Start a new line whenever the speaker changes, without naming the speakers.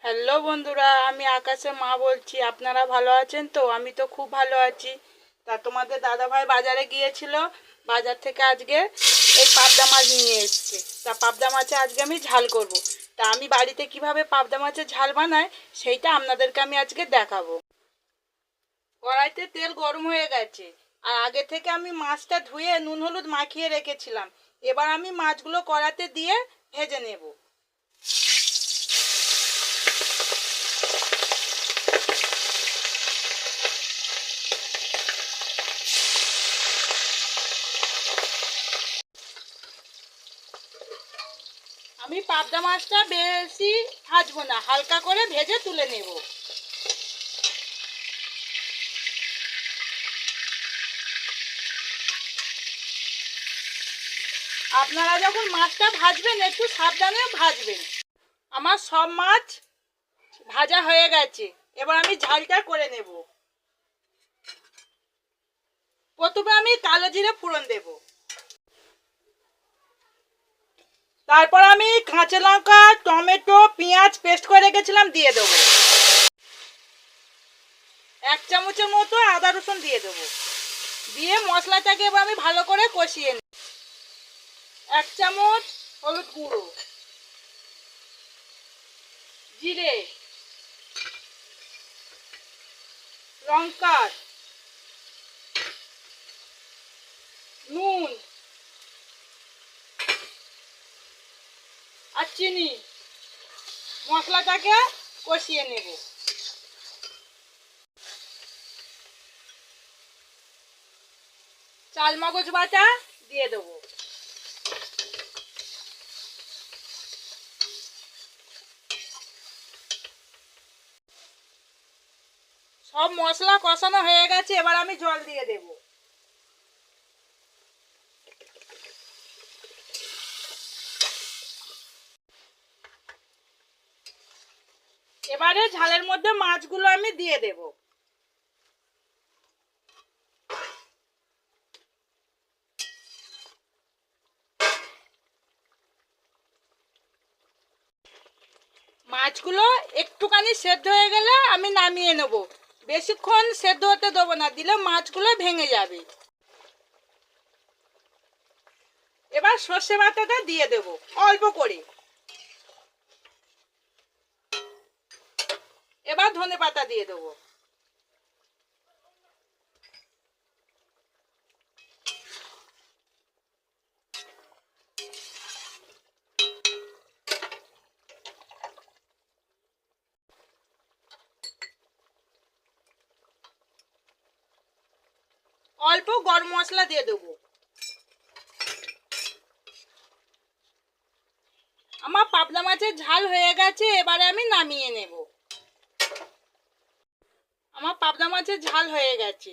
Hello বন্ধুরা, আমি আকাশের মা বলছি। আপনারা ভালো আছেন তো? আমি তো খুব ভালো আছি। তা তোমাদের দাদাভাই বাজারে গিয়েছিল, বাজার থেকে আজকে এই পাবদা মাছ নিয়ে এসছে। তা পাবদা মাছে আজকে আমি ঝাল করব। তা আমি বাড়িতে কিভাবে পাবদা মাছের ঝাল বানাই সেইটা আপনাদেরকে আমি আজকে দেখাবো। কড়াইতে তেল গরম হয়ে গেছে, আর আগে থেকে আমি মাছটা ধুয়ে নুন হলুদ মাখিয়ে রেখেছিলাম। এবার আমি মাছগুলো কড়াইতে দিয়ে ভেজে নেব। আমি পাবদা মাছটা বেশি ভাজবো না, হালকা করে ভেজে তুলে নেব। আপনারা যখন মাছটা ভাজবেন একটু সাবধানে ভাজবেন। আমার সব মাছ ভাজা হয়ে গেছে, এবার আমি ঝালটা করে নেব। প্রথমে আমি কালো জিরে ফোড়ন দেব, তারপর আমি কাঁচা লঙ্কা, টমেটো, পেঁয়াজ পেস্ট করে রেখেছিলাম দিয়ে দেবো। 1 চামচের মতো আদা রসুন দিয়ে দেবো। দিয়ে মশলাটাকে এবার আমি ভালো করে কষিয়ে নেব। 1 চামচ হলুদ গুঁড়ো, জিরে, লঙ্কার, নুন আর চিনি, মশলাটাকে কষিয়ে নেব। চাল মগজ বাটা দিয়ে দেবো। সব মশলা কষানো হয়ে গেছে, এবার আমি জল দিয়ে দেব। এবারে ঝালের মধ্যে মাছগুলো আমি দিয়ে দেব। মাছগুলো একটুখানি সেদ্ধ হয়ে গেলে আমি নামিয়ে নেব। বেশিক্ষণ সেদ্ধ হতে দেবো না, দিলে মাছগুলো ভেঙে যাবে। এবার সর্ষে বাটাটা দিয়ে দেব অল্প করে। এবার ধনে পাতা দিয়ে দেবো। অল্প গরম মশলা দিয়ে দেবো। আমার পাবদা মাছের ঝাল হয়ে গেছে, এবারে আমি নামিয়ে নেব। আমার পাবদা মাছের ঝাল হয়ে গেছে।